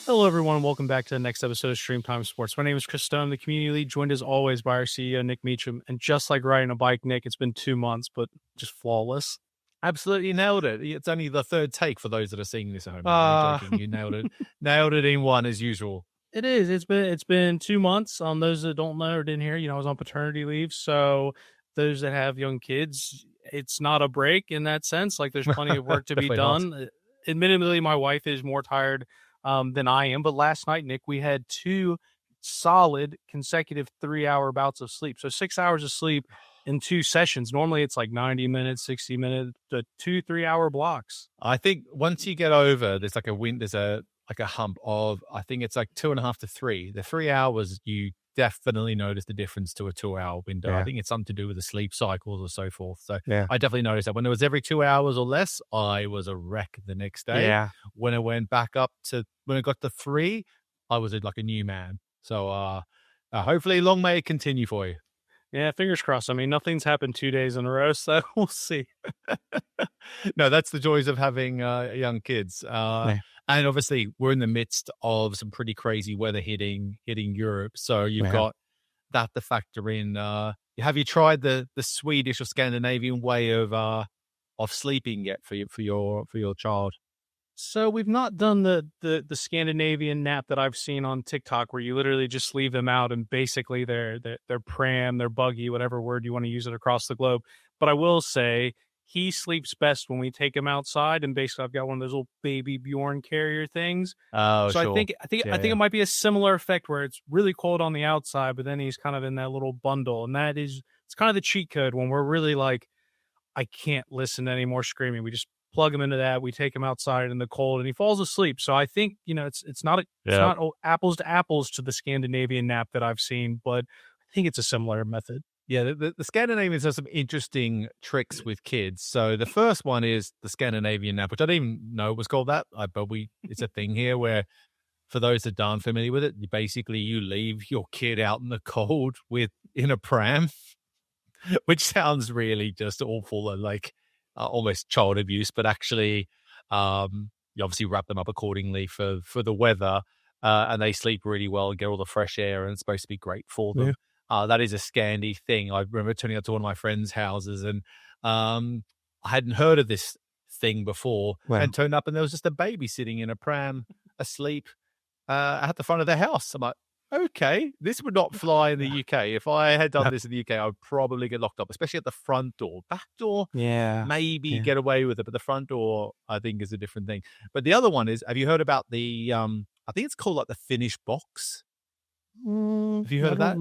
Hello, everyone. Welcome back to the next episode of StreamTime Sports. My name is Chris Stone, the community lead, joined as always by our CEO, Nick Meacham. And just like riding a bike, Nick, it's been 2 months, but just flawless. Absolutely nailed it. It's only the third take for those that are seeing this at home. Uh, I'm joking. You nailed it. Nailed it in one as usual. It is. It's been 2 months. Those that don't know or didn't hear, I was on paternity leave. So those that have young kids, it's not a break in that sense. Like there's plenty of work to be done. Admittedly, my wife is more tired than I am. But last night, Nick, we had 2 solid consecutive 3-hour bouts of sleep. So 6 hours of sleep in 2 sessions. Normally it's like 90 minutes, 60 minutes, 2 3-hour blocks. I think once you get over, there's a hump of, I think it's like 2.5 to 3. The 3 hours, you definitely notice the difference to a 2-hour window. Yeah. I think it's something to do with the sleep cycles or so forth. So Yeah. I definitely noticed that when it was every 2 hours or less, I was a wreck the next day. Yeah. When it went back up to, when it got to 3, I was like a new man. So hopefully long may it continue for you. Yeah, fingers crossed. I mean, nothing's happened 2 days in a row, so we'll see. No, that's the joys of having young kids. Yeah. And obviously, we're in the midst of some pretty crazy weather hitting Europe. So you've got that to factor in. Have you tried the Swedish or Scandinavian way of sleeping yet for your child? So we've not done the Scandinavian nap that I've seen on TikTok, where you literally just leave them out and basically their pram, their buggy, whatever word you want to use it across the globe. But I will say he sleeps best when we take him outside, and basically I've got one of those little baby Bjorn carrier things. Oh, So sure. I think it might be a similar effect where it's really cold on the outside, but then he's kind of in that little bundle, and it's kind of the cheat code when we're really like, I can't listen to any more screaming. We just plug him into that. We take him outside in the cold, and he falls asleep. So I think it's not apples to apples to the Scandinavian nap that I've seen, but I think it's a similar method. Yeah, the Scandinavians have some interesting tricks with kids. So the first one is the Scandinavian nap, which I didn't even know it was called that, but it's a thing here where, for those that aren't familiar with it, you leave your kid out in the cold in a pram, which sounds really just awful and like almost child abuse, but actually you obviously wrap them up accordingly for the weather, and they sleep really well and get all the fresh air, and it's supposed to be great for them. That is a Scandi thing. I remember turning up to one of my friends' houses, and I hadn't heard of this thing before, and turned up, and there was just a baby sitting in a pram asleep at the front of their house. I'm like, okay, this would not fly in the UK. If I had done this in the UK, I would probably get locked up, especially at the front door. Back door, maybe get away with it, but the front door, I think, is a different thing. But the other one is, have you heard about the, I think it's called like the Finnish box? Have you heard of that?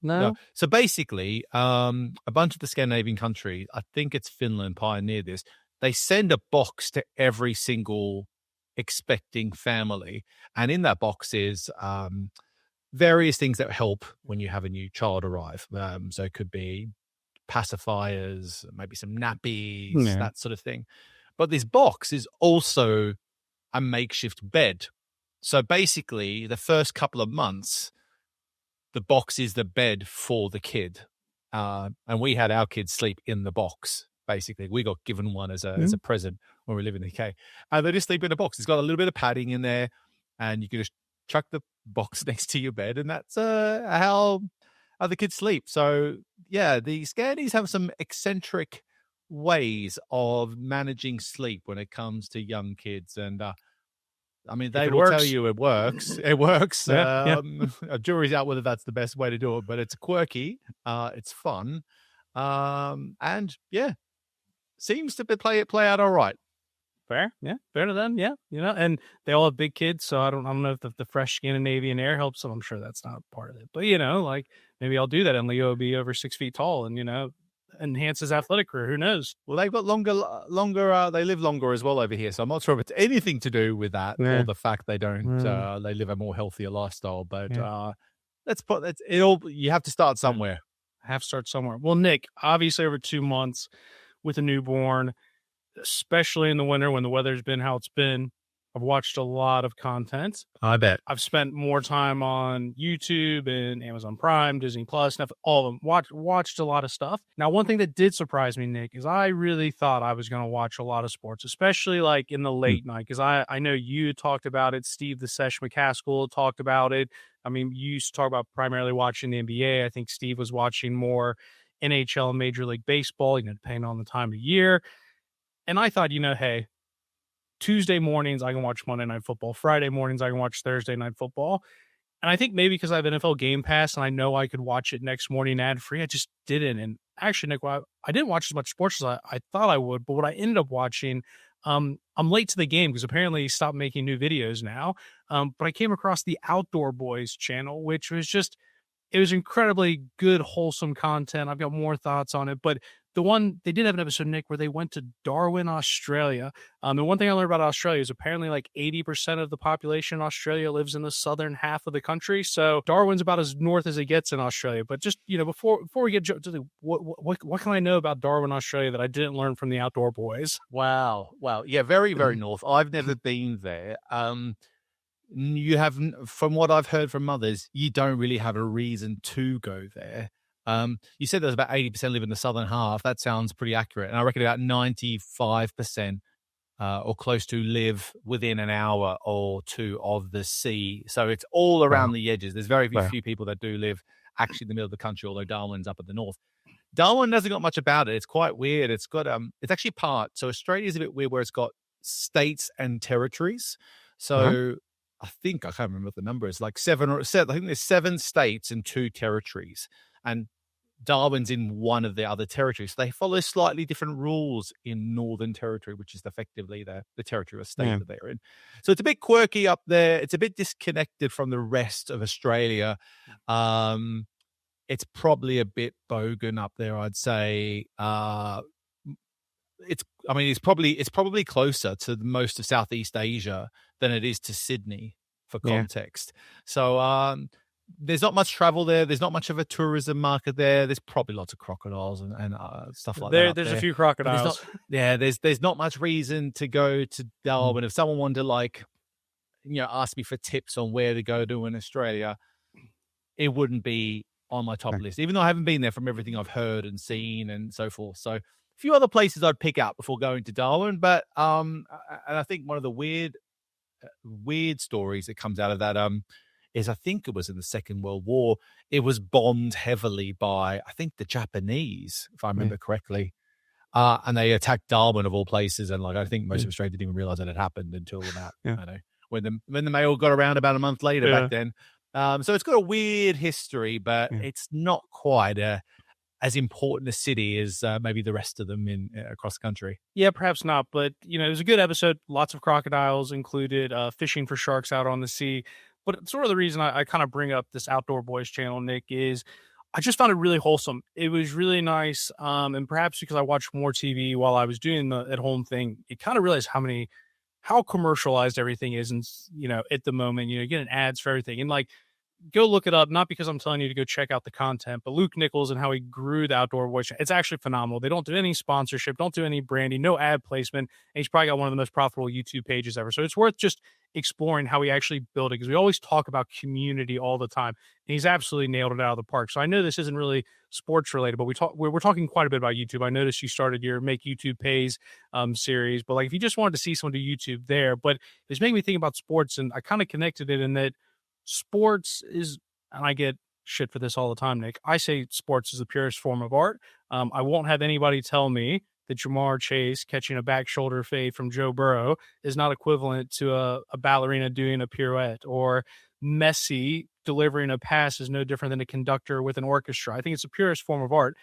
No. So basically, a bunch of the Scandinavian countries, I think it's Finland, pioneered this. They send a box to every single expecting family. And in that box is various things that help when you have a new child arrive. So it could be pacifiers, maybe some nappies, that sort of thing. But this box is also a makeshift bed. So basically, the first couple of months, the box is the bed for the kid. And we had our kids sleep in the box. Basically, we got given one as a present when we live in the UK. And they just sleep in a box. It's got a little bit of padding in there, and you can just chuck the box next to your bed, and that's how the kids sleep. So yeah, the Scandis have some eccentric ways of managing sleep when it comes to young kids, and I mean, they will tell you it works. It works. A jury's out whether that's the best way to do it, but it's quirky. It's fun, and yeah, seems to play out all right. Fair, fair to them, and they all have big kids, so I don't know if the fresh Scandinavian air helps them. I'm sure that's not part of it, but like maybe I'll do that, and Leo will be over 6 feet tall, and enhance his athletic career. Who knows? Well, they've got longer. They live longer as well over here, so I'm not sure if it's anything to do with that or the fact they don't. They live a more healthier lifestyle, but it all. You have to start somewhere. Have to start somewhere. Well, Nick, obviously over 2 months with a newborn, especially in the winter when the weather's been how it's been, I've watched a lot of content. I bet. I've spent more time on YouTube and Amazon Prime, Disney Plus, all of them. Watched a lot of stuff. Now, one thing that did surprise me, Nick, is I really thought I was going to watch a lot of sports, especially like in the late night, because I know you talked about it. Steve the Sesh McCaskill talked about it. I mean, you used to talk about primarily watching the NBA. I think Steve was watching more NHL and Major League Baseball, depending on the time of year. And I thought, hey, Tuesday mornings, I can watch Monday Night Football. Friday mornings, I can watch Thursday Night Football. And I think maybe because I have NFL Game Pass and I know I could watch it next morning ad-free, I just didn't. And actually, Nick, I didn't watch as much sports as I thought I would. But what I ended up watching, I'm late to the game because apparently he stopped making new videos now. But I came across the Outdoor Boys channel, which was it was incredibly good, wholesome content. I've got more thoughts on it. But they did have an episode, Nick, where they went to Darwin, Australia. And one thing I learned about Australia is apparently like 80% of the population in Australia lives in the southern half of the country. So Darwin's about as north as it gets in Australia. But just, before we get to what can I know about Darwin, Australia that I didn't learn from the Outdoor Boys? Wow. Yeah, very, very north. I've never been there. You have, from what I've heard from others, you don't really have a reason to go there. You said there's about 80% live in the southern half. That sounds pretty accurate. And I reckon about 95% or close to live within an hour or two of the sea. So it's all around the edges. There's very few people that do live actually in the middle of the country, although Darwin's up at the north. Darwin hasn't got much about it. It's quite weird. It's got it's actually part. So Australia's a bit weird where it's got states and territories. So I think, I can't remember what the number is, like seven. I think there's 7 states and 2 territories. And Darwin's in one of the other territories. They follow slightly different rules in Northern Territory, which is effectively the territory or state that they're in. So it's a bit quirky up there. It's a bit disconnected from the rest of Australia. It's probably a bit bogan up there, I'd say. It's probably closer to most of Southeast Asia than it is to Sydney, for context. So there's not much travel there. There's not much of a tourism market there. There's probably lots of crocodiles and stuff like that. There's a few crocodiles. There's not much reason to go to Darwin. If someone wanted to ask me for tips on where to go to in Australia, it wouldn't be on my top list, even though I haven't been there from everything I've heard and seen and so forth. So a few other places I'd pick up before going to Darwin. But and I think one of the weird stories that comes out of that is, I think it was in the Second World War. It was bombed heavily by, I think, the Japanese, if I remember correctly. And they attacked Darwin of all places. And I think most of Australia didn't even realize that it happened until about, I don't know, when the mail got around about a month later back then. So it's got a weird history, but it's not quite as important a city as maybe the rest of them across the country. Yeah, perhaps not. But, it was a good episode. Lots of crocodiles included, fishing for sharks out on the sea. But sort of the reason I kind of bring up this Outdoor Boys channel, Nick, is I just found it really wholesome. It was really nice. And perhaps because I watched more TV while I was doing the at-home thing, you kind of realize how commercialized everything is. And, at the moment, you're getting ads for everything. And go look it up, not because I'm telling you to go check out the content, but Luke Nichols and how he grew the Outdoor Boys. It's actually phenomenal. They don't do any sponsorship, don't do any branding, no ad placement. And he's probably got one of the most profitable YouTube pages ever. So it's worth just exploring how he actually built it, because we always talk about community all the time. And he's absolutely nailed it out of the park. So I know this isn't really sports related, but we're talking quite a bit about YouTube. I noticed you started your Make YouTube Pays series, but if you just wanted to see someone do YouTube there, but it's making me think about sports, and I kind of connected it in that sports is, and I get shit for this all the time, Nick, I say sports is the purest form of art. I won't have anybody tell me that Jamar Chase catching a back shoulder fade from Joe Burrow is not equivalent to a ballerina doing a pirouette, or Messi delivering a pass is no different than a conductor with an orchestra. I think it's the purest form of art.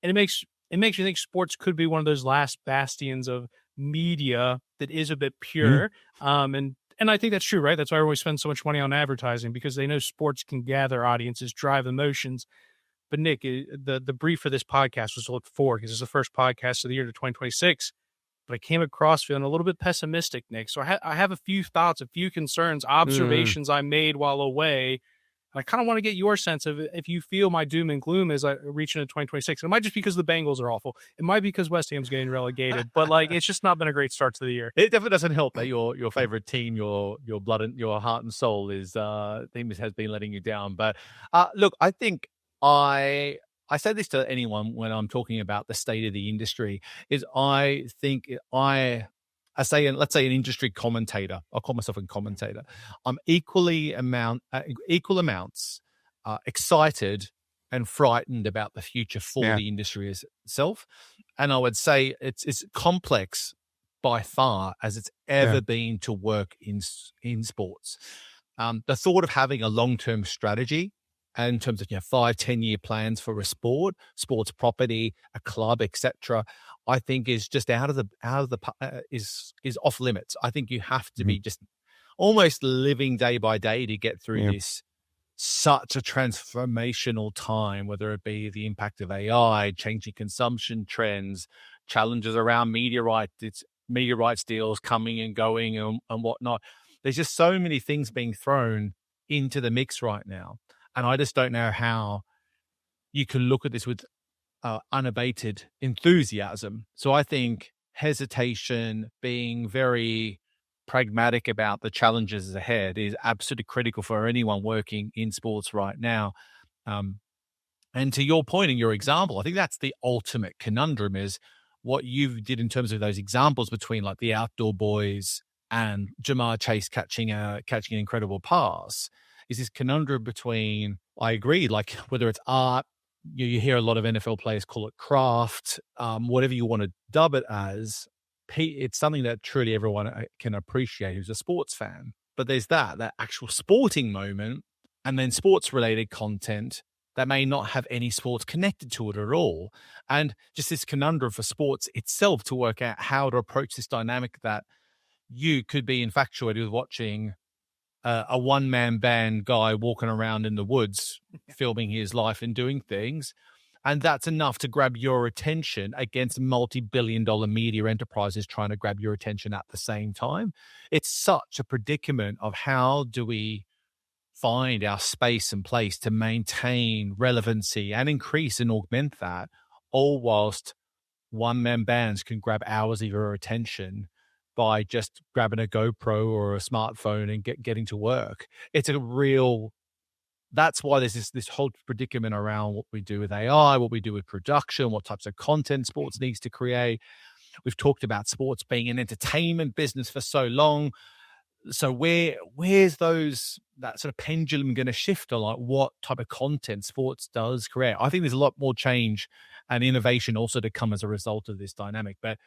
And it makes me think sports could be one of those last bastions of media that is a bit pure. And I think that's true, right? That's why we spend so much money on advertising, because they know sports can gather audiences, drive emotions. But Nick, the brief for this podcast was to look forward, because it's the first podcast of the year to 2026. But I came across feeling a little bit pessimistic, Nick. So I have a few thoughts, a few concerns, observations I made while away. And I kind of want to get your sense of if you feel my doom and gloom as I reach into 2026. It might just be because the Bengals are awful. It might be because West Ham's getting relegated, but like it's just not been a great start to the year. It definitely doesn't help that your favorite team, your blood and your heart and soul is team has been letting you down. But look, I think I say this to anyone when I'm talking about the state of the industry, is I think let's say an industry commentator. I'll call myself a commentator. I'm equal amounts excited and frightened about the future for the industry itself. And I would say it's complex by far as it's ever been to work in sports. The thought of having a long-term strategy in terms of 5-10 year plans for a sports property, a club, etc., I think is just is off limits. I think you have to be just almost living day by day to get through this such a transformational time, whether it be the impact of AI, changing consumption trends, challenges around media rights deals coming and going and whatnot. There's just so many things being thrown into the mix right now. And I just don't know how you can look at this with unabated enthusiasm. So I think hesitation, being very pragmatic about the challenges ahead is absolutely critical for anyone working in sports right now. And to your point in your example, I think that's the ultimate conundrum, is what you did in terms of those examples between like the outdoor boys and Jamar Chase catching an incredible pass, is this conundrum between, I agree, like whether it's art, you hear a lot of NFL players call it craft, whatever you want to dub it as, it's something that truly everyone can appreciate who's a sports fan. But there's that actual sporting moment, and then sports-related content that may not have any sports connected to it at all. And just this conundrum for sports itself to work out how to approach this dynamic that you could be infatuated with watching a one-man band guy walking around in the woods, filming his life and doing things. And that's enough to grab your attention against multi-billion-dollar media enterprises trying to grab your attention at the same time. It's such a predicament of how do we find our space and place to maintain relevancy and increase and augment that, all whilst one-man bands can grab hours of your attention by just grabbing a GoPro or a smartphone and getting to work. It's a real... That's why there's this whole predicament around what we do with AI, what we do with production, what types of content sports needs to create. We've talked about sports being an entertainment business for so long. So where's that sort of pendulum going to shift on like what type of content sports does create? I think there's a lot more change and innovation also to come as a result of this dynamic. But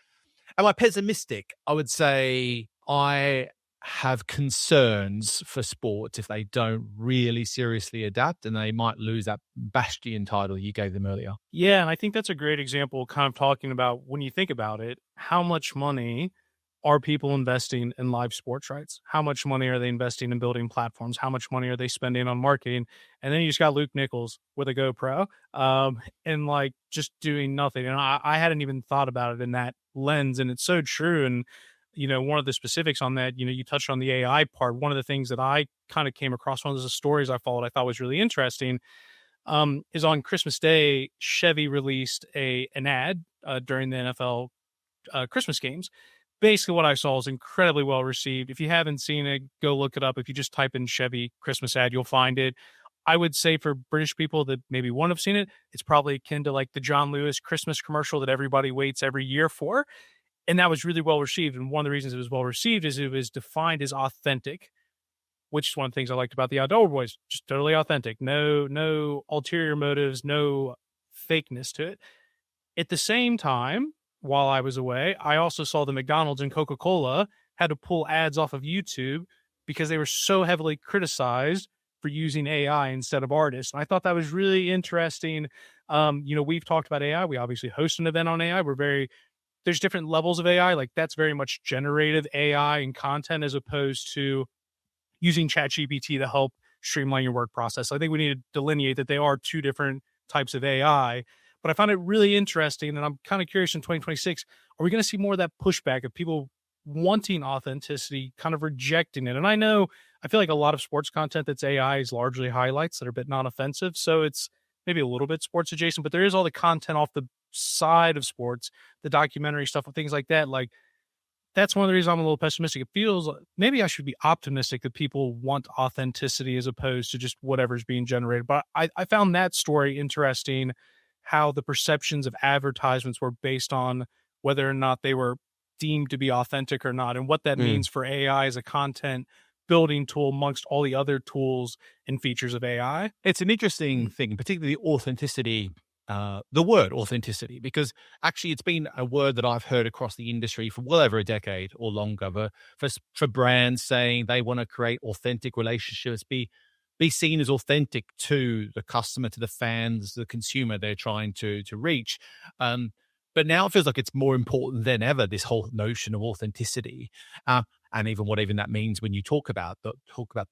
am I pessimistic? I would say I have concerns for sports if they don't really seriously adapt, and they might lose that bastion title you gave them earlier. Yeah, and I think that's a great example, kind of talking about, when you think about it, how much money are people investing in live sports rights? How much money are they investing in building platforms? How much money are they spending on marketing? And then you just got Luke Nichols with a GoPro and like just doing nothing. And I hadn't even thought about it in that lens, and it's so true. And one of the specifics on that, you touched on the AI part. One of the things that I kind of came across, one of the stories I followed, I thought was really interesting, is on Christmas Day, Chevy released an ad during the NFL Christmas games. Basically, what I saw was incredibly well received. If you haven't seen it, go look it up. If you just type in Chevy Christmas ad, you'll find it. I would say for British people that maybe won't have seen it, it's probably akin to like the John Lewis Christmas commercial that everybody waits every year for. And that was really well received. And one of the reasons it was well received is it was defined as authentic, which is one of the things I liked about the Outdoor Boys. Just totally authentic. No ulterior motives, no fakeness to it. At the same time, while I was away, I also saw the McDonald's and Coca-Cola had to pull ads off of YouTube because they were so heavily criticized for using AI instead of artists. And I thought that was really interesting. We've talked about AI. We obviously host an event on AI. There's different levels of AI. Like that's very much generative AI and content as opposed to using ChatGPT to help streamline your work process. I think we need to delineate that they are two different types of AI. But I found it really interesting, and I'm kind of curious in 2026, are we going to see more of that pushback of people wanting authenticity, kind of rejecting it. And I feel like a lot of sports content that's AI is largely highlights that are a bit non-offensive. So it's maybe a little bit sports adjacent, but there is all the content off the side of sports, the documentary stuff, and things like that. Like, that's one of the reasons I'm a little pessimistic. It feels maybe I should be optimistic that people want authenticity as opposed to just whatever's being generated. But I found that story interesting, how the perceptions of advertisements were based on whether or not they were deemed to be authentic or not, and what that means for AI as a content building tool amongst all the other tools and features of AI. It's an interesting thing, particularly authenticity. The word authenticity, because actually it's been a word that I've heard across the industry for well over a decade or longer, but for brands saying they want to create authentic relationships, be seen as authentic to the customer, to the fans, the consumer they're trying to reach. But now it feels like it's more important than ever, this whole notion of authenticity, and even what even that means when you talk about the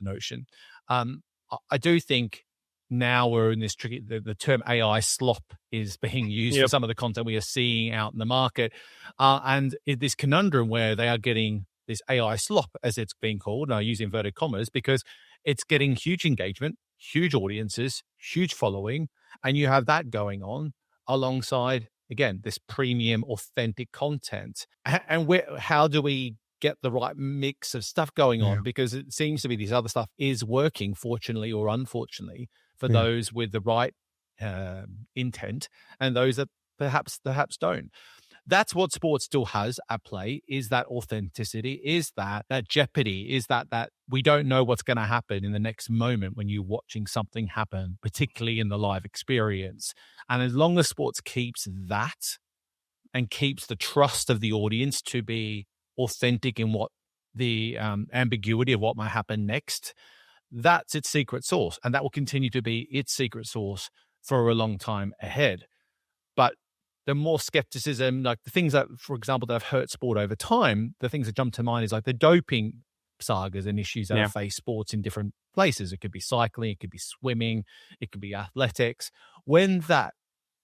notion. I do think now we're in this tricky, the term AI slop is being used for some of the content we are seeing out in the market. And this conundrum where they are getting this AI slop, as it's being called, and I use inverted commas, because it's getting huge engagement, huge audiences, huge following. And you have that going on alongside, again, this premium authentic content. And how do we get the right mix of stuff going on? Because it seems to be this other stuff is working, fortunately or unfortunately, for those with the right intent and those that perhaps don't. That's what sports still has at play, is that authenticity, is that jeopardy, is that we don't know what's going to happen in the next moment when you're watching something happen, particularly in the live experience. And as long as sports keeps that and keeps the trust of the audience to be authentic in what the ambiguity of what might happen next, that's its secret sauce, and that will continue to be its secret sauce for a long time ahead. But the more skepticism, like the things that, for example, that have hurt sport over time, the things that jump to mind is like the doping sagas and issues that have faced sports in different places. It could be cycling, it could be swimming, it could be athletics. When that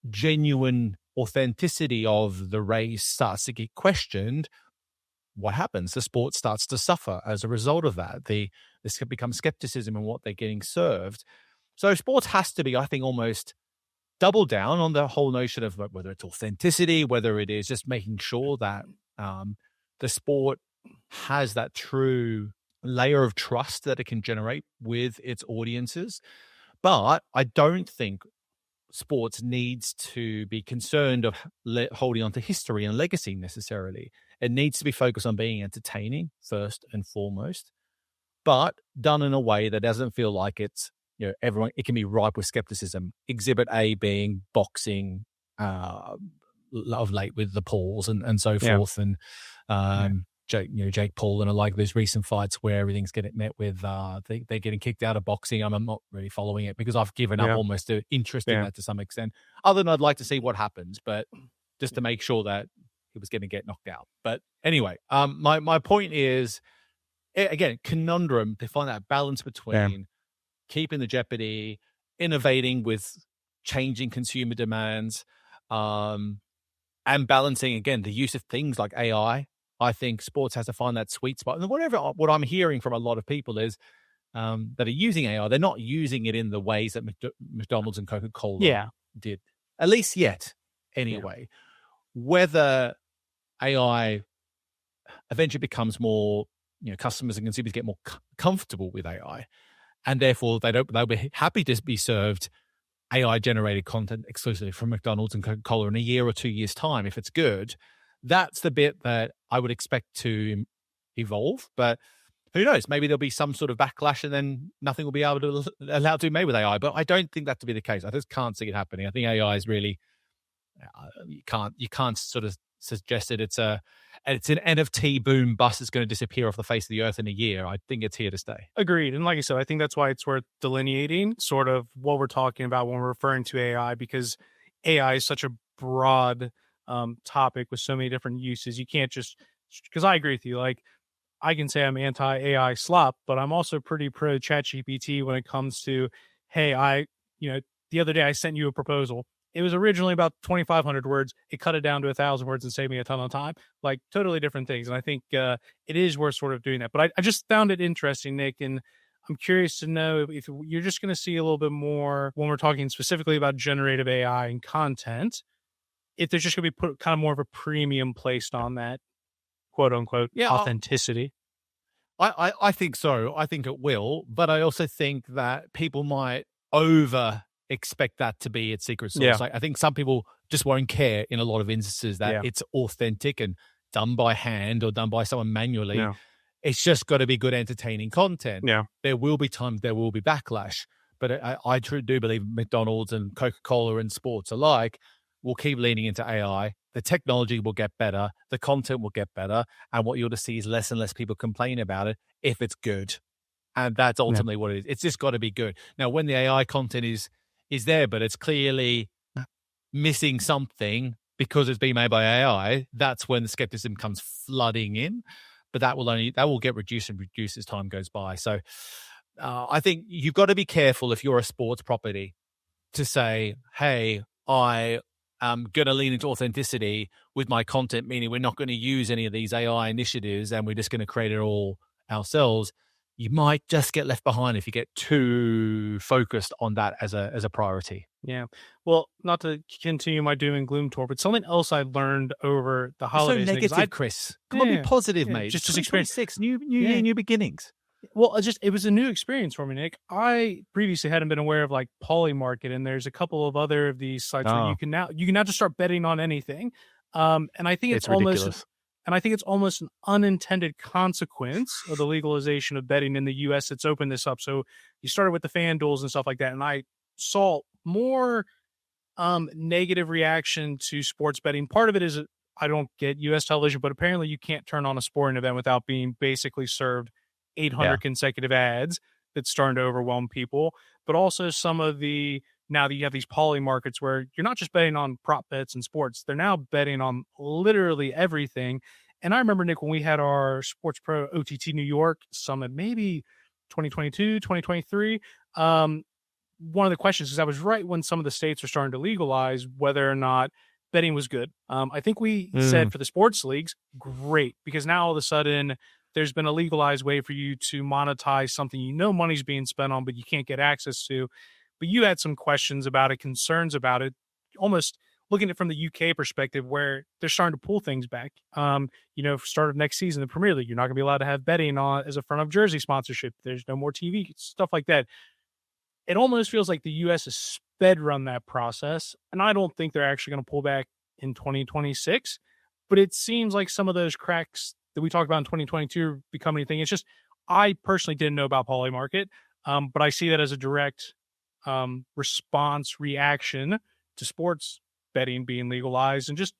genuine authenticity of the race starts to get questioned, what happens? The sport starts to suffer as a result of that. This can become skepticism in what they're getting served. So sports has to be, I think, almost double down on the whole notion of whether it's authenticity, whether it is just making sure that the sport has that true layer of trust that it can generate with its audiences. But I don't think sports needs to be concerned of holding on to history and legacy necessarily. It needs to be focused on being entertaining first and foremost, but done in a way that doesn't feel like it's, everyone, it can be ripe with skepticism. Exhibit A being boxing of late with the Pauls and so forth. And Jake Paul and like those recent fights where everything's getting met with they're getting kicked out of boxing. I'm not really following it because I've given up almost the interest in that to some extent. Other than I'd like to see what happens, but just to make sure that he was going to get knocked out. But anyway, my point is, again, conundrum to find that balance between keeping the jeopardy, innovating with changing consumer demands, and balancing, again, the use of things like AI. I think sports has to find that sweet spot. And what I'm hearing from a lot of people is that are using AI, they're not using it in the ways that McDonald's and Coca-Cola did, at least yet, anyway. Whether AI eventually becomes more, customers and consumers get more comfortable with AI, and therefore they'll be happy to be served AI generated content exclusively from McDonald's and Coca-Cola in a year or 2 years' time if it's good. That's the bit that I would expect to evolve. But who knows? Maybe there'll be some sort of backlash and then nothing will be allowed to be made with AI. But I don't think that to be the case. I just can't see it happening. I think AI is really you can't sort of suggest that it's an NFT boom bust that's going to disappear off the face of the earth in a year. I think it's here to stay. Agreed. And like I said, I think that's why it's worth delineating sort of what we're talking about when we're referring to AI, because AI is such a broad topic with so many different uses. You can't just, because I agree with you, like I can say I'm anti-AI slop, but I'm also pretty pro ChatGPT when it comes to, hey, the other day I sent you a proposal. it was originally about 2,500 words. It cut it down to 1,000 words and saved me a ton of time. Like totally different things. And I think it is worth sort of doing that. But I just found it interesting, Nick, and I'm curious to know if you're just going to see a little bit more when we're talking specifically about generative AI and content, if there's just going to be put kind of more of a premium placed on that quote unquote Yeah, authenticity. I think so. I think it will, but I also think that people might over expect that to be its secret sauce. Yeah. Like, I think some people just won't care in a lot of instances that it's authentic and done by hand or done by someone manually. Yeah. It's just got to be good, entertaining content. Yeah. There will be times there will be backlash, but I truly do believe McDonald's and Coca-Cola and sports alike will keep leaning into AI. The technology will get better. The content will get better. And what you'll just see is less and less people complain about it if it's good. And that's ultimately what it is. It's just got to be good. Now, when the AI content is there, but it's clearly missing something because it's been made by AI, that's when the skepticism comes flooding in. But that will get reduced and reduced as time goes by. So I think you've got to be careful if you're a sports property to say, hey, I'm going to lean into authenticity with my content, meaning we're not going to use any of these AI initiatives and we're just going to create it all ourselves. You might just get left behind if you get too focused on that as a priority. Yeah. Well, not to continue my doom and gloom tour, but something else I learned over the holidays. So negative, Chris. Come on, be positive, mate. Just experience 6 new year, new beginnings. Well, it was a new experience for me, Nick. I previously hadn't been aware of like Polymarket, and there's a couple of other of these sites where you can now just start betting on anything. And I think it's almost ridiculous. And I think it's almost an unintended consequence of the legalization of betting in the U.S. that's opened this up. So you started with the FanDuels and stuff like that, and I saw more negative reaction to sports betting. Part of it is I don't get U.S. television, but apparently you can't turn on a sporting event without being basically served 800 consecutive ads. That's starting to overwhelm people. But also some of now that you have these poly markets where you're not just betting on prop bets and sports, they're now betting on literally everything. And I remember, Nick, when we had our Sports Pro OTT New York Summit, maybe 2022, 2023, one of the questions, because I was right when some of the states were starting to legalize whether or not betting was good. I think we said for the sports leagues, great, because now all of a sudden there's been a legalized way for you to monetize something money's being spent on, but you can't get access to. But you had some questions about it, concerns about it, almost looking at it from the UK perspective where they're starting to pull things back. Start of next season, the Premier League, you're not going to be allowed to have betting on as a front of jersey sponsorship. There's no more TV, stuff like that. It almost feels like the US has sped run that process. And I don't think they're actually going to pull back in 2026. But it seems like some of those cracks that we talked about in 2022 become anything. It's just, I personally didn't know about Polymarket, but I see that as a direct reaction to sports betting being legalized, and just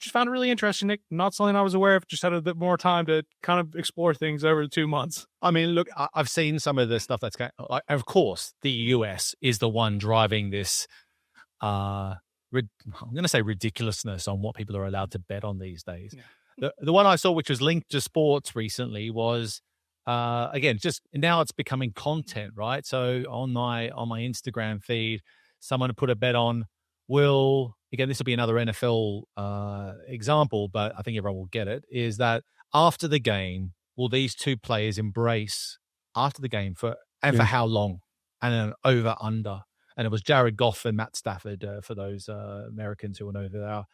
found it really interesting, Nick. Not something I was aware of. Just had a bit more time to kind of explore things over the 2 months. I mean, look, I've seen some of the stuff that's going. Of course, the US is the one driving this. I'm going to say ridiculousness on what people are allowed to bet on these days. Yeah. The one I saw, which was linked to sports recently, was again, just now it's becoming content, right? So on my Instagram feed, someone put a bet on this will be another NFL example, but I think everyone will get it, is that after the game, will these two players embrace after the game for how long? And then over under. And it was Jared Goff and Matt Stafford for those Americans who will know who they are.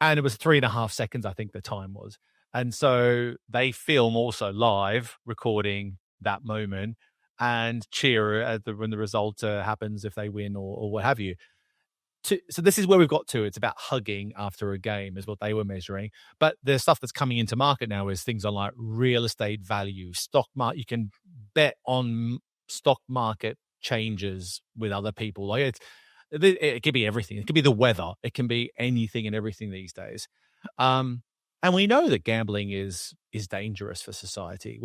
And it was 3.5 seconds, I think the time was. And so they film also live recording that moment and cheer when the result happens, if they win or what have you. So this is where we've got to. It's about hugging after a game is what they were measuring. But the stuff that's coming into market now is things on like real estate value, stock market. You can bet on stock market changes with other people. Like it could be everything. It could be the weather. It can be anything and everything these days. And we know that gambling is dangerous for society.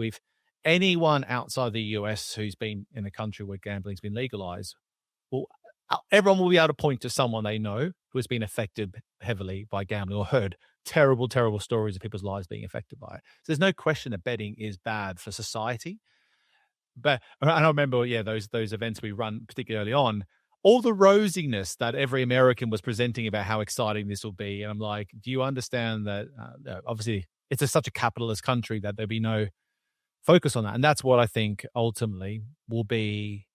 Anyone outside the US who's been in a country where gambling's been legalized, everyone will be able to point to someone they know who has been affected heavily by gambling or heard terrible, terrible stories of people's lives being affected by it. So there's no question that betting is bad for society. And I remember, those events we run particularly early on, all the rosiness that every American was presenting about how exciting this will be. And I'm like, do you understand that obviously it's such a capitalist country that there'll be no focus on that? And that's what I think ultimately will be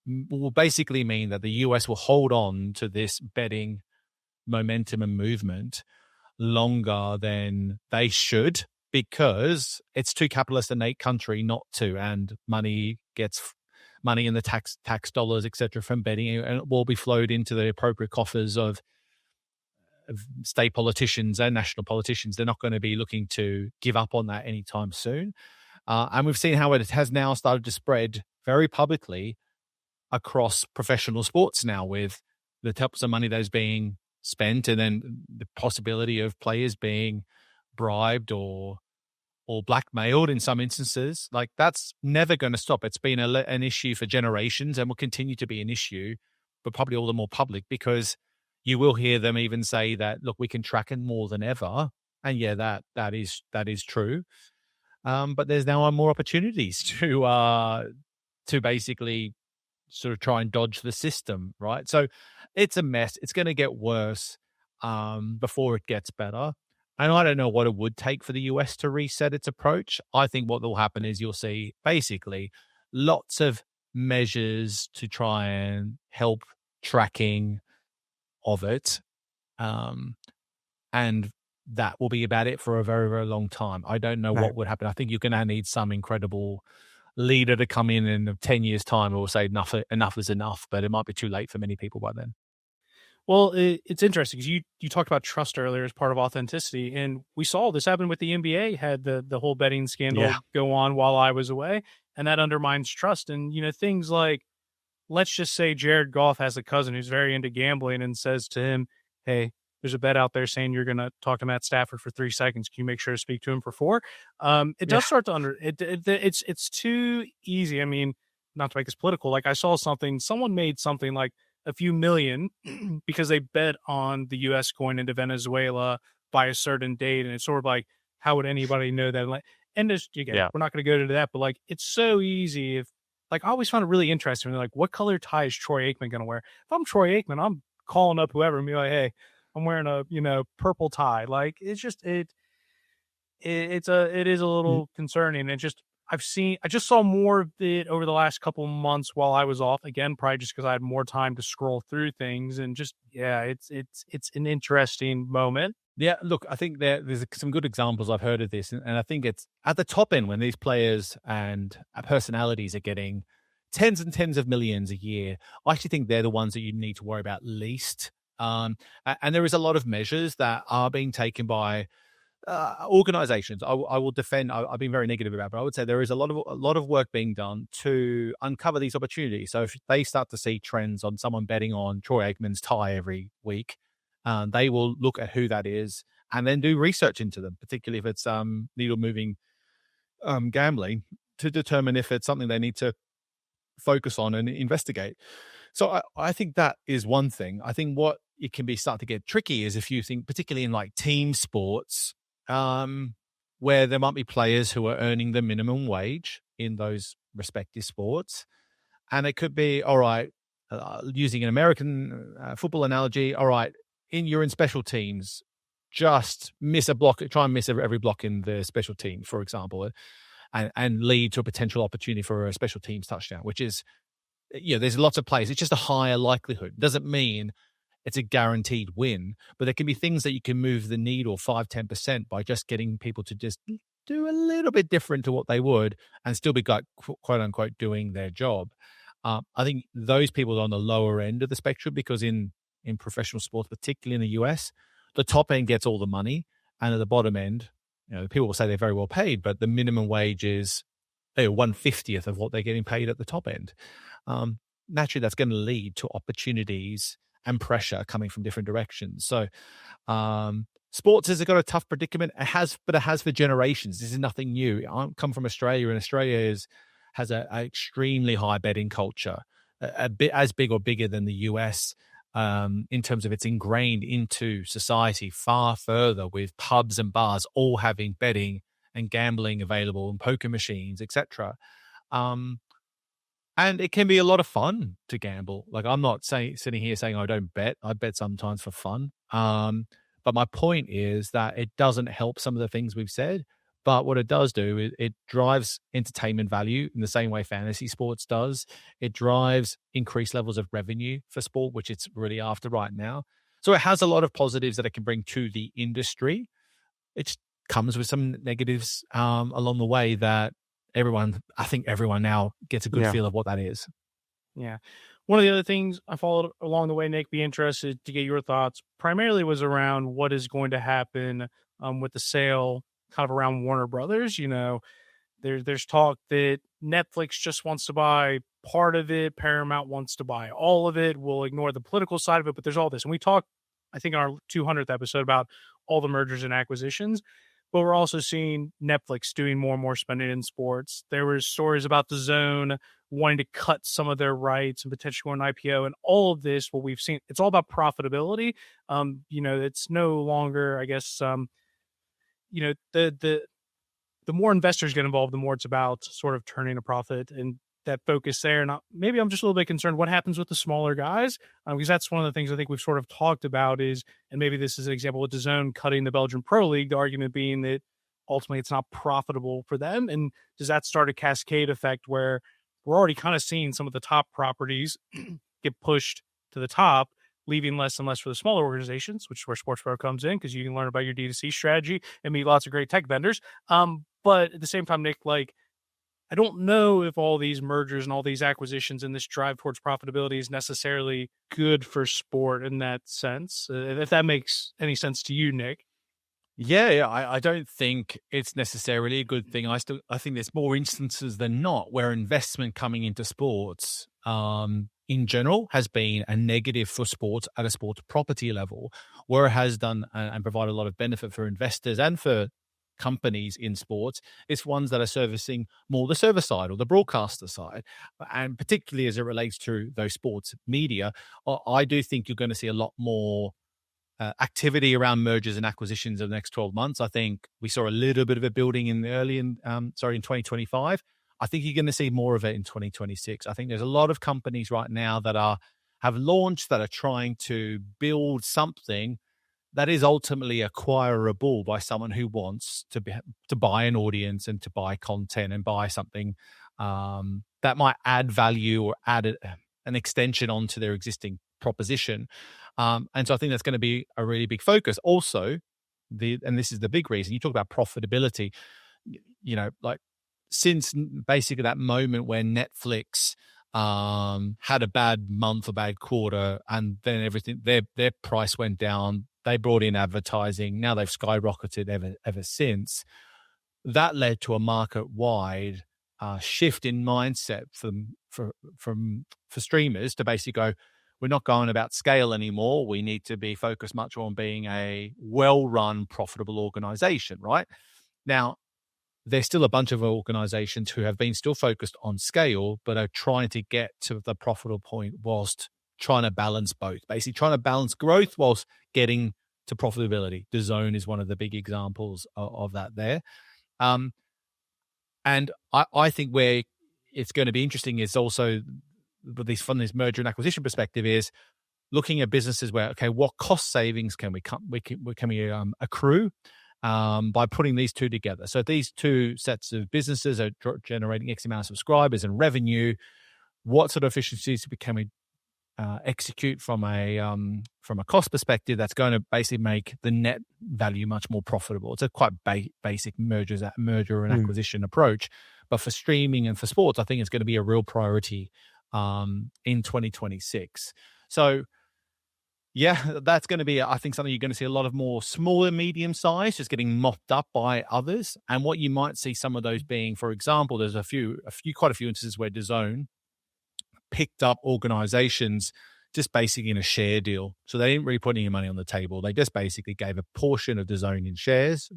will basically mean that the US will hold on to this betting momentum and movement longer than they should, because it's too capitalist a country not to, and money in the tax dollars, etc., from betting, and it will be flowed into the appropriate coffers of state politicians and national politicians. They're not going to be looking to give up on that anytime soon. And we've seen how it has now started to spread very publicly across professional sports now, with the types of money that is being spent, and then the possibility of players being bribed or blackmailed in some instances. Like, that's never going to stop. It's been an issue for generations and will continue to be an issue, but probably all the more public, because you will hear them even say that, look, we can track it more than ever. And yeah, that is true. But there's now more opportunities to basically sort of try and dodge the system, right? So it's a mess. It's going to get worse before it gets better. And I don't know what it would take for the US to reset its approach. I think what will happen is you'll see basically lots of measures to try and help tracking of it. And that will be about it for a very, very long time. I don't know what would happen. I think you're going to need some incredible leader to come in 10 years' time who will say enough is enough, but it might be too late for many people by then. Well, it's interesting because you talked about trust earlier as part of authenticity, and we saw this happen with the NBA, had the whole betting scandal go on while I was away, and that undermines trust. And, things like, let's just say Jared Goff has a cousin who's very into gambling and says to him, hey, there's a bet out there saying you're going to talk to Matt Stafford for 3 seconds. Can you make sure to speak to him for 4? It does start to it's too easy. I mean, not to make this political. Like, I saw someone made something like a few million because they bet on the U.S. going into Venezuela by a certain date. And it's sort of like, how would anybody know that? And there's, again, we're not going to go into that, but like, it's so easy. I always found it really interesting. Like, what color tie is Troy Aikman going to wear? If I'm Troy Aikman, I'm calling up whoever and be like, hey, I'm wearing a, purple tie. Like, it's just, it is a little concerning. And I just saw more of it over the last couple of months while I was off, again, probably just because I had more time to scroll through things, and just, it's an interesting moment. Yeah, look, I think there's some good examples I've heard of this, and I think it's at the top end when these players and personalities are getting tens and tens of millions a year. I actually think they're the ones that you need to worry about least. And there is a lot of measures that are being taken by organizations. I will defend. I've been very negative about it, but I would say there is a lot of work being done to uncover these opportunities. So if they start to see trends on someone betting on Troy Aikman's tie every week, they will look at who that is and then do research into them, particularly if it's needle moving gambling, to determine if it's something they need to focus on and investigate. So I think that is one thing. I think what it can be start to get tricky is if you think, particularly in like team sports, where there might be players who are earning the minimum wage in those respective sports. And it could be, all right, using an American football analogy, all right, you're in special teams, just miss a block, try and miss every block in the special team, for example, and lead to a potential opportunity for a special teams touchdown, which is, there's lots of plays. It's just a higher likelihood. Doesn't mean it's a guaranteed win, but there can be things that you can move the needle 5-10% by just getting people to just do a little bit different to what they would and still be quote unquote doing their job. I think those people are on the lower end of the spectrum, because in professional sports, particularly in the US, the top end gets all the money, and at the bottom end, people will say they're very well paid, but the minimum wage is 1/50th of what they're getting paid at the top end. Naturally, that's going to lead to opportunities and pressure coming from different directions. So sports has got a tough predicament. It has for generations. This is nothing new. I come from Australia, and Australia has an extremely high betting culture, a bit as big or bigger than the US in terms of it's ingrained into society far further, with pubs and bars all having betting and gambling available, and poker machines, etc. And it can be a lot of fun to gamble. Like, I'm not sitting here saying I don't bet. I bet sometimes for fun. But my point is that it doesn't help some of the things we've said. But what it does do is it drives entertainment value in the same way fantasy sports does. It drives increased levels of revenue for sport, which it's really after right now. So it has a lot of positives that it can bring to the industry. It comes with some negatives along the way that I think everyone now gets a good feel of what that is. Yeah. One of the other things I followed along the way, Nick, be interested to get your thoughts, primarily was around what is going to happen with the sale kind of around Warner Brothers. There's talk that Netflix just wants to buy part of it, Paramount wants to buy all of it. We'll ignore the political side of it, but there's all this. And we talked, I think, in our 200th episode about all the mergers and acquisitions. But we're also seeing Netflix doing more and more spending in sports. There were stories about the Zone wanting to cut some of their rights and potentially go an IPO, and all of this. What we've seen, it's all about profitability. It's no longer, I guess, the more investors get involved, the more it's about sort of turning a profit and that focus there. And maybe I'm just a little bit concerned what happens with the smaller guys, because that's one of the things I think we've sort of talked about is, and maybe this is an example with DAZN cutting the Belgian Pro League, the argument being that ultimately it's not profitable for them. And does that start a cascade effect where we're already kind of seeing some of the top properties get pushed to the top, leaving less and less for the smaller organizations, which is where Sports Pro comes in, because you can learn about your D2C strategy and meet lots of great tech vendors. But at the same time, Nick, I don't know if all these mergers and all these acquisitions and this drive towards profitability is necessarily good for sport in that sense. If that makes any sense to you, Nick. Yeah, I don't think it's necessarily a good thing. I think there's more instances than not where investment coming into sports, in general, has been a negative for sports at a sports property level, where it has done and provided a lot of benefit for investors and for companies in sports. It's ones that are servicing more the server side or the broadcaster side, and particularly as it relates to those sports media, I do think you're going to see a lot more activity around mergers and acquisitions in the next 12 months. I think we saw a little bit of a building in 2025. I think you're going to see more of it in 2026. I think there's a lot of companies right now that have launched, that are trying to build something that is ultimately acquirable by someone who wants to buy an audience and to buy content and buy something that might add value or add an extension onto their existing proposition. And so I think that's going to be a really big focus. Also, and this is the big reason, you talk about profitability, since basically that moment when Netflix had a bad month, a bad quarter, and then everything, their price went down. They brought in advertising. Now they've skyrocketed ever since. That led to a market-wide shift in mindset for streamers to basically go, we're not going about scale anymore. We need to be focused much more on being a well-run, profitable organization, right? Now, there's still a bunch of organizations who have been still focused on scale, but are trying to get to the profitable point whilst trying to balance both, basically trying to balance growth whilst getting to profitability. DAZN is one of the big examples of that there. And I think where it's going to be interesting is also from this merger and acquisition perspective is looking at businesses where, okay, what cost savings can we accrue by putting these two together? So these two sets of businesses are generating X amount of subscribers and revenue. What sort of efficiencies can we execute from a cost perspective that's going to basically make the net value much more profitable? It's a quite basic merger and acquisition approach, but for streaming and for sports, I think it's going to be a real priority in 2026. So yeah, that's going to be, I think, something you're going to see a lot of more small and medium size just getting mopped up by others. And what you might see some of those being, for example, there's quite a few instances where DAZN picked up organizations just basically in a share deal. So they didn't really put any money on the table. They just basically gave a portion of DAZN shares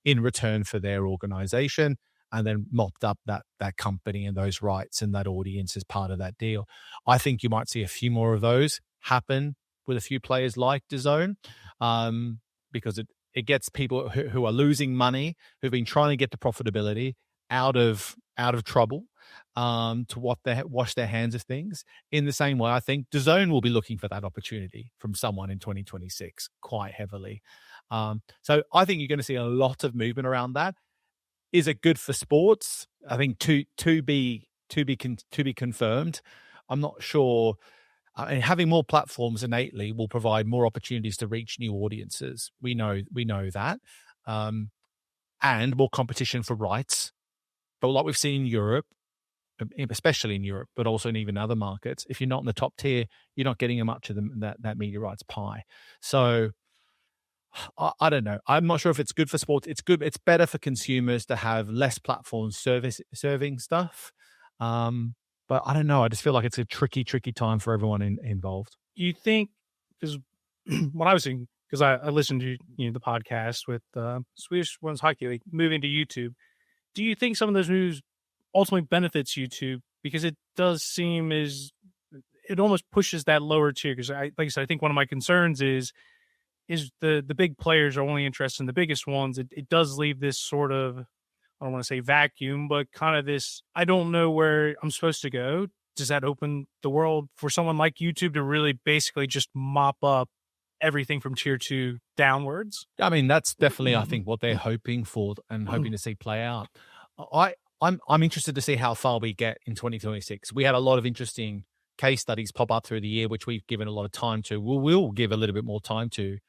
in return for their organization, and then mopped up that company and those rights and that audience as part of that deal. I think you might see a few more of those happen with a few players like DAZN, because it gets people who are losing money, who've been trying to get to profitability, out of trouble, to wash their hands of things. In the same way, I think DAZN will be looking for that opportunity from someone in 2026 quite heavily. So I think you're going to see a lot of movement around that. Is it good for sports? I think to be confirmed. I'm not sure. Having more platforms innately will provide more opportunities to reach new audiences. We know that, and more competition for rights. But like we've seen in Europe, especially in Europe, but also in even other markets, if you're not in the top tier, you're not getting much of that media rights pie. So I don't know. I'm not sure if it's good for sports. It's good. It's better for consumers to have less platforms serving stuff. But I don't know. I just feel like it's a tricky time for everyone involved. You think, because what I was thinking, because I listened to the podcast with Swedish Women's Hockey League moving to YouTube. Do you think some of those moves ultimately benefits YouTube? Because it does seem it almost pushes that lower tier. Because like I said, I think one of my concerns is the big players are only interested in the biggest ones. It does leave this sort of, I don't want to say vacuum, but kind of this, I don't know where I'm supposed to go. Does that open the world for someone like YouTube to really basically just mop up everything from tier 2 downwards? I mean, that's definitely, I think, what they're hoping for and hoping to see play out. I'm interested to see how far we get in 2026. We had a lot of interesting case studies pop up through the year, which we've given a lot of time to. We'll give a little bit more time to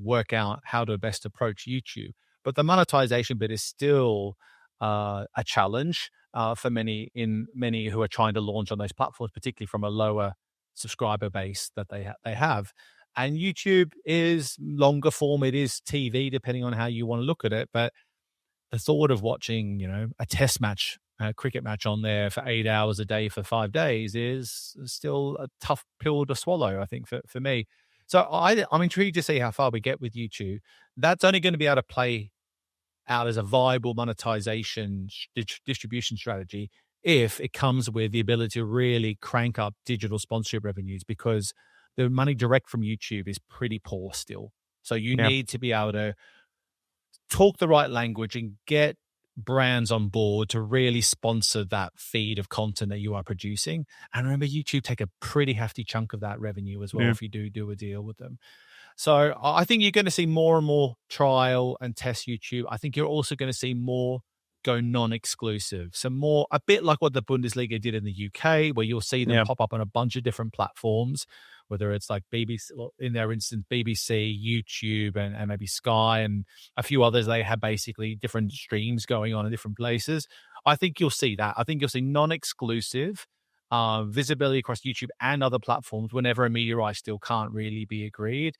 work out how to best approach YouTube. But the monetization bit is still a challenge for many who are trying to launch on those platforms, particularly from a lower subscriber base that they have. And YouTube is longer form. It is TV, depending on how you want to look at it. But the thought of watching, a test match, a cricket match on there for 8 hours a day for 5 days is still a tough pill to swallow, I think, for me. So I'm intrigued to see how far we get with YouTube. That's only going to be able to play out as a viable monetization distribution strategy if it comes with the ability to really crank up digital sponsorship revenues, because the money direct from YouTube is pretty poor still. So you need to be able to talk the right language and get brands on board to really sponsor that feed of content that you are producing. And remember, YouTube take a pretty hefty chunk of that revenue as well if you do a deal with them. So I think you're going to see more and more trial and test YouTube. I think you're also going to see more go non-exclusive. So more, a bit like what the Bundesliga did in the UK, where you'll see them pop up on a bunch of different platforms, whether it's like BBC, in their instance, BBC, YouTube, and maybe Sky, and a few others. They have basically different streams going on in different places. I think you'll see that. I think you'll see non-exclusive visibility across YouTube and other platforms whenever a media right still can't really be agreed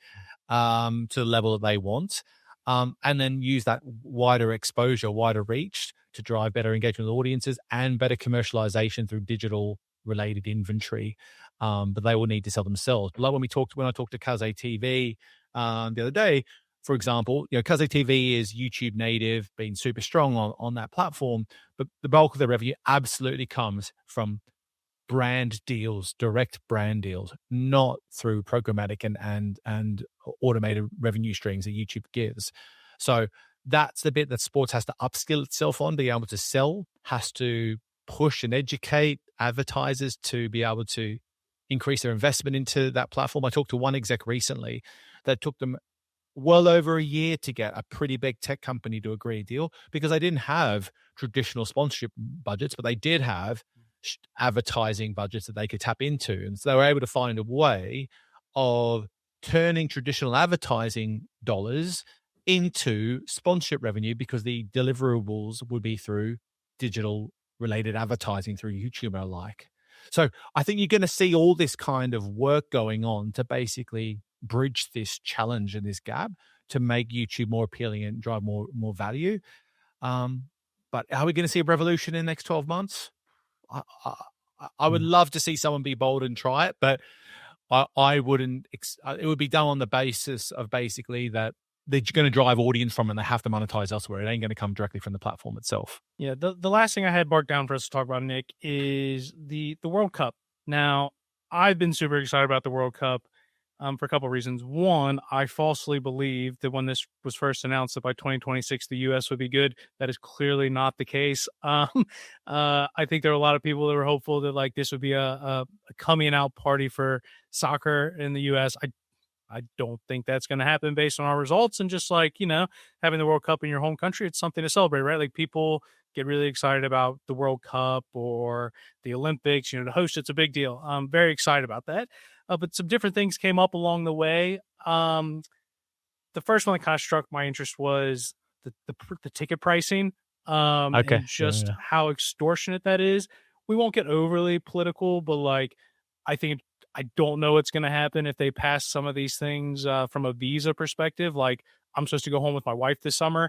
to the level that they want. And then use that wider exposure, wider reach to drive better engagement with audiences and better commercialization through digital related inventory. But they will need to sell themselves. Like when I talked to Kaze TV the other day, for example, Kaze TV is YouTube native, being super strong on that platform, but the bulk of the revenue absolutely comes from brand deals, direct brand deals, not through programmatic and automated revenue streams that YouTube gives. So that's the bit that sports has to upskill itself on, be able to sell, has to push and educate advertisers to be able to increase their investment into that platform. I talked to one exec recently that took them well over a year to get a pretty big tech company to agree a deal, because they didn't have traditional sponsorship budgets, but they did have advertising budgets that they could tap into. And so they were able to find a way of turning traditional advertising dollars into sponsorship revenue, because the deliverables would be through digital related advertising through YouTube and alike. So I think you're going to see all this kind of work going on to basically bridge this challenge and this gap to make YouTube more appealing and drive more value. But are we going to see a revolution in the next 12 months? I would love to see someone be bold and try it, but I wouldn't. It would be done on the basis of basically that they're going to drive audience from and they have to monetize elsewhere. It ain't going to come directly from the platform itself. Yeah, the last thing I had marked down for us to talk about, Nick, is the World Cup. Now, I've been super excited about the World Cup. for a couple of reasons. One, I falsely believed that when this was first announced that by 2026 the U.S. would be good. That is clearly not the case. I think there were a lot of people that were hopeful that like this would be a coming out party for soccer in the U.S. I don't think that's going to happen based on our results, and just like, having the World Cup in your home country, it's something to celebrate, right? Like people get really excited about the World Cup or the Olympics, to host it's a big deal. I'm very excited about that. But some different things came up along the way. The first one that kind of struck my interest was the ticket pricing, Okay. and just Yeah. how extortionate that is. We won't get overly political, but like, I don't know what's going to happen if they pass some of these things from a visa perspective. Like, I'm supposed to go home with my wife this summer,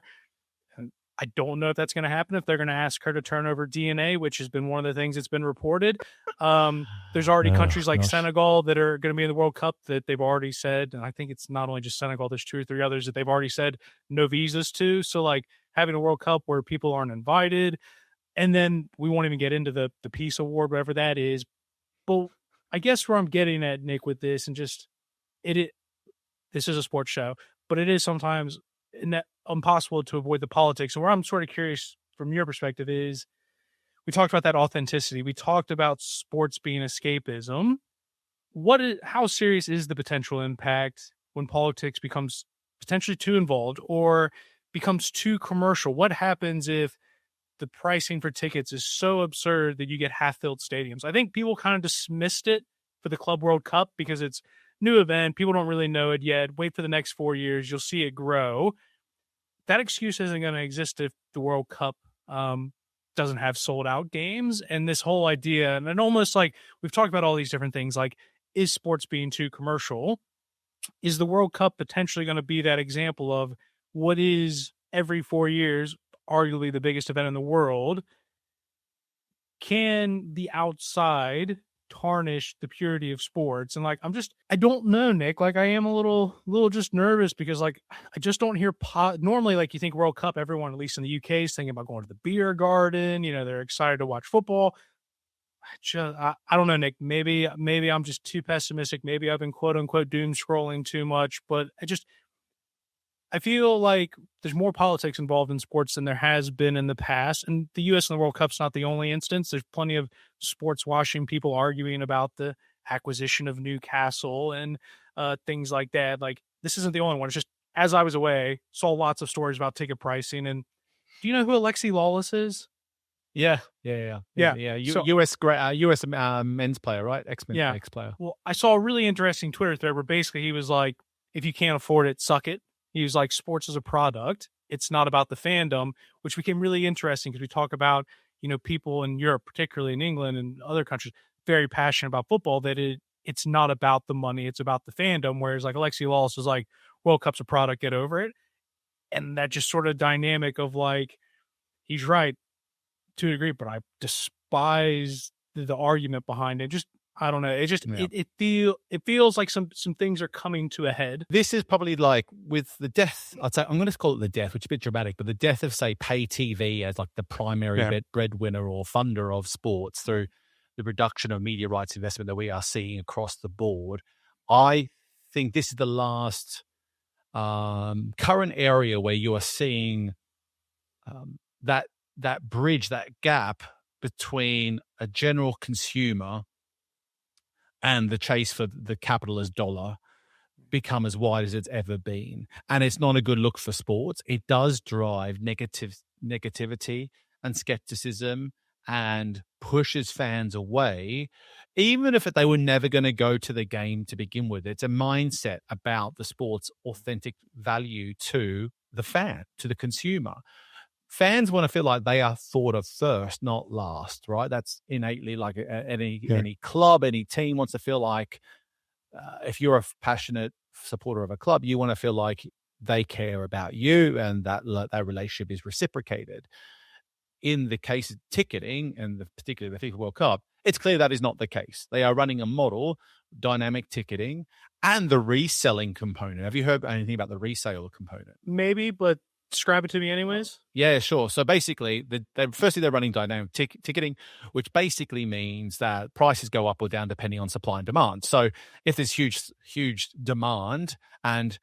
and I don't know if that's going to happen, if they're going to ask her to turn over DNA, which has been one of the things that's been reported. There's already countries like Senegal that are going to be in the World Cup that they've already said, and I think it's not only just Senegal, there's 2 or 3 others that they've already said no visas to. So like having a World Cup where people aren't invited, and then we won't even get into the peace award, whatever that is. But I guess where I'm getting at, Nick, with this, and just this is a sports show, but it is sometimes impossible to avoid the politics. And where I'm sort of curious from your perspective is, we talked about that authenticity. We talked about sports being escapism. How serious is the potential impact when politics becomes potentially too involved or becomes too commercial? What happens if the pricing for tickets is so absurd that you get half-filled stadiums? I think people kind of dismissed it for the Club World Cup because it's new event. People don't really know it yet. Wait for the next 4 years. You'll see it grow. That excuse isn't going to exist if the World Cup doesn't have sold out games. And this whole idea, and almost like we've talked about all these different things, like, is sports being too commercial? Is the World Cup potentially going to be that example of what is every 4 years arguably the biggest event in the world? Can the outside tarnish the purity of sports? And like, I don't know, Nick. Like, I am a little just nervous because like, I just don't hear normally, like, you think World Cup, everyone, at least in the UK, is thinking about going to the beer garden. They're excited to watch football. I don't know, Nick. Maybe I'm just too pessimistic. Maybe I've been quote unquote doom scrolling too much, but I feel like there's more politics involved in sports than there has been in the past. And the U.S. and the World Cup's not the only instance. There's plenty of sports washing, people arguing about the acquisition of Newcastle and things like that. Like, this isn't the only one. It's just, as I was away, saw lots of stories about ticket pricing. And do you know who Alexi Lawless is? Yeah. So, US men's player, right? Ex player. Well, I saw a really interesting Twitter thread where basically he was like, if you can't afford it, suck it. He was like, sports is a product. It's not about the fandom, which became really interesting because we talk about, people in Europe, particularly in England and other countries, very passionate about football, that it's not about the money, it's about the fandom. Whereas like Alexi Lawless was like, World Cup's a product, get over it. And that just sort of dynamic of like, he's right to a degree, but I despise the argument behind it. Just, I don't know. It feels like some things are coming to a head. This is probably like with the death. I'd say I'm going to call it the death, which is a bit dramatic, but the death of, say, pay TV as like the primary breadwinner or funder of sports through the reduction of media rights investment that we are seeing across the board. I think this is the last current area where you are seeing that bridge, that gap between a general consumer and the chase for the capitalist dollar become as wide as it's ever been. And it's not a good look for sports. It does drive negativity and skepticism and pushes fans away, even if they were never going to go to the game to begin with. It's a mindset about the sport's authentic value to the fan, to the consumer. Fans want to feel like they are thought of first, not last, right? That's innately like any club, any team wants to feel like if you're a passionate supporter of a club, you want to feel like they care about you and that relationship is reciprocated. In the case of ticketing, and particularly the FIFA World Cup, it's clear that is not the case. They are running a model, dynamic ticketing, and the reselling component. Have you heard anything about the resale component? Maybe, but describe it to me anyways? Yeah, sure. So basically, firstly, they're running dynamic ticketing, which basically means that prices go up or down depending on supply and demand. So if there's huge demand and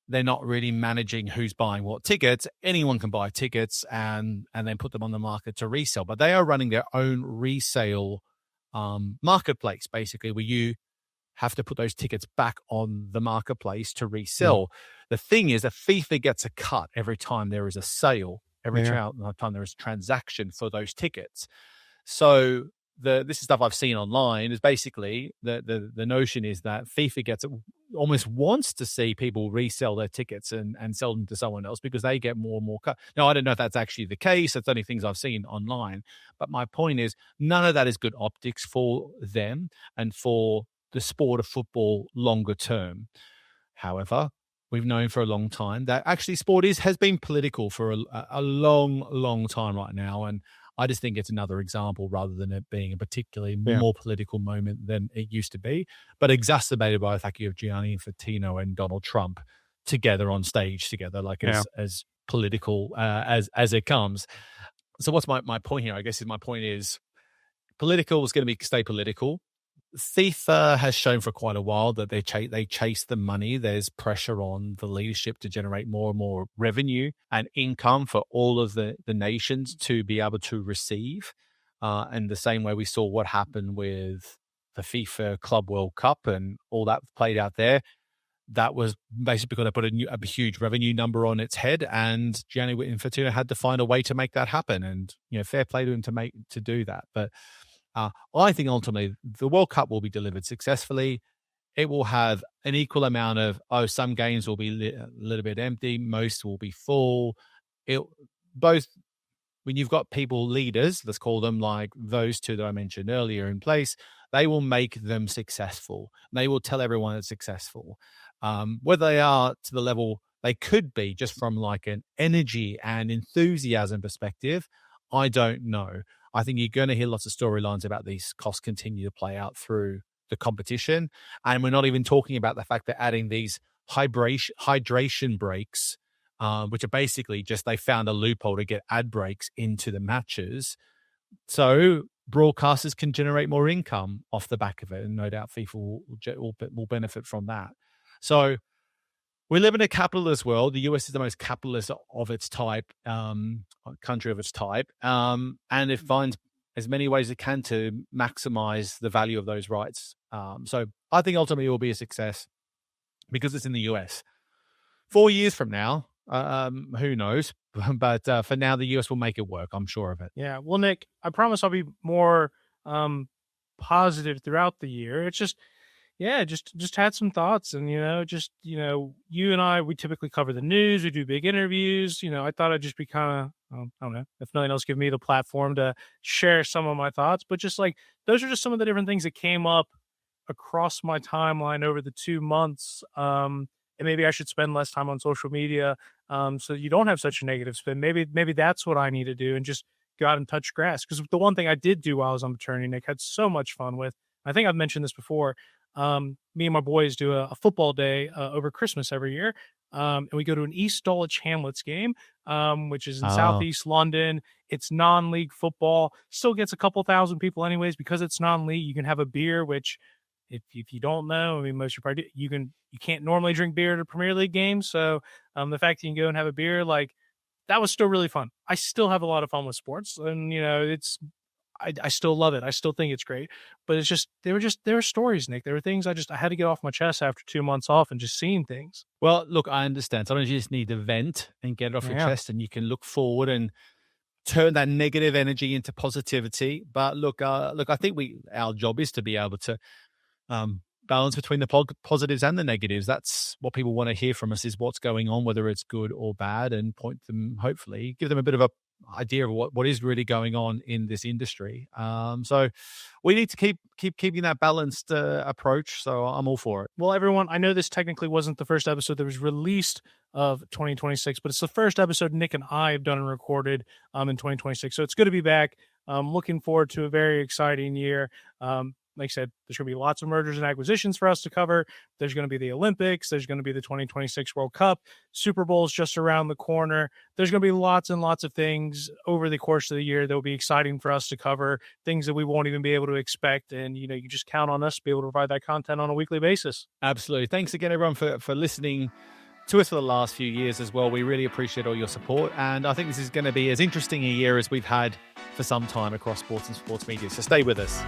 they're not really managing who's buying what tickets, anyone can buy tickets and then put them on the market to resell. But they are running their own resale marketplace, basically, where you have to put those tickets back on the marketplace to resell. The thing is that FIFA gets a cut every time there is a sale, every time there is a transaction for those tickets. So this is stuff I've seen online is basically the notion is that FIFA almost wants to see people resell their tickets and sell them to someone else because they get more and more cut. Now, I don't know if that's actually the case. It's only things I've seen online. But my point is none of that is good optics for them and for the sport of football longer term. However, we've known for a long time that actually sport has been political for a long time right now. And I just think it's another example rather than it being a particularly more political moment than it used to be, but exacerbated by the fact you have Gianni Infantino and Donald Trump together on stage together, like as political as it comes. So what's my point here? I guess my point is political is going to stay political. FIFA has shown for quite a while that they chase the money. There's pressure on the leadership to generate more and more revenue and income for all of the nations to be able to receive. And the same way we saw what happened with the FIFA Club World Cup and all that played out there. That was basically because they put a huge revenue number on its head, and Gianni Infantino had to find a way to make that happen. And fair play to him to do that, but. I think ultimately the World Cup will be delivered successfully. It will have an equal amount of, some games will be a little bit empty. Most will be full. Both when you've got leaders, let's call them like those two that I mentioned earlier in place, they will make them successful. They will tell everyone it's successful. Whether they are to the level they could be just from like an energy and enthusiasm perspective, I don't know. I think you're going to hear lots of storylines about these costs continue to play out through the competition. And we're not even talking about the fact that adding these hydration breaks, which are basically just they found a loophole to get ad breaks into the matches. So broadcasters can generate more income off the back of it. And no doubt FIFA will benefit from that. So we live in a capitalist world. The US is the most capitalist of its type, country of its type, and it finds as many ways it can to maximize the value of those rights. So I think ultimately it will be a success because it's in the US. 4 years from now, who knows? But for now, the US will make it work. I'm sure of it. Yeah. Well, Nick, I promise I'll be more positive throughout the year. It's just. Yeah, just had some thoughts and, you and I, we typically cover the news. We do big interviews. I thought I'd just be kind of, I don't know, if nothing else, give me the platform to share some of my thoughts. But just like, those are just some of the different things that came up across my timeline over the 2 months. And maybe I should spend less time on social media so you don't have such a negative spin. Maybe that's what I need to do and just go out and touch grass. Because the one thing I did do while I was on maternity, Nick, had so much fun with, I think I've mentioned this before, me and my boys do a football day over Christmas every year. And we go to an East Dulwich Hamlets game, which is in Southeast London. It's non-league football, still gets a couple thousand people anyways, because it's non-league. You can have a beer, which if you don't know, I mean, most of you probably do, you can't normally drink beer at a Premier League game. So the fact that you can go and have a beer, like, that was still really fun. I still have a lot of fun with sports, and I still love it. I still think it's great, but it's just, there were stories, Nick. There were things I had to get off my chest after 2 months off and just seeing things. Well, look, I understand. Sometimes you just need to vent and get it off your chest, and you can look forward and turn that negative energy into positivity. But look, I think our job is to be able to balance between the positives and the negatives. That's what people want to hear from us, is what's going on, whether it's good or bad, and point them, hopefully give them a bit of a idea of what is really going on in this industry. So we need to keep keeping that balanced approach. So I'm all for it. Well, everyone, I know this technically wasn't the first episode that was released of 2026, but it's the first episode Nick and I have done and recorded in 2026. So it's good to be back. Looking forward to a very exciting year. like I said, there's going to be lots of mergers and acquisitions for us to cover. There's going to be the Olympics. There's going to be the 2026 World Cup. Super Bowl's just around the corner. There's going to be lots and lots of things over the course of the year that will be exciting for us to cover, things that we won't even be able to expect. And, you just count on us to be able to provide that content on a weekly basis. Absolutely. Thanks again, everyone, for listening to us for the last few years as well. We really appreciate all your support. And I think this is going to be as interesting a year as we've had for some time across sports and sports media. So stay with us.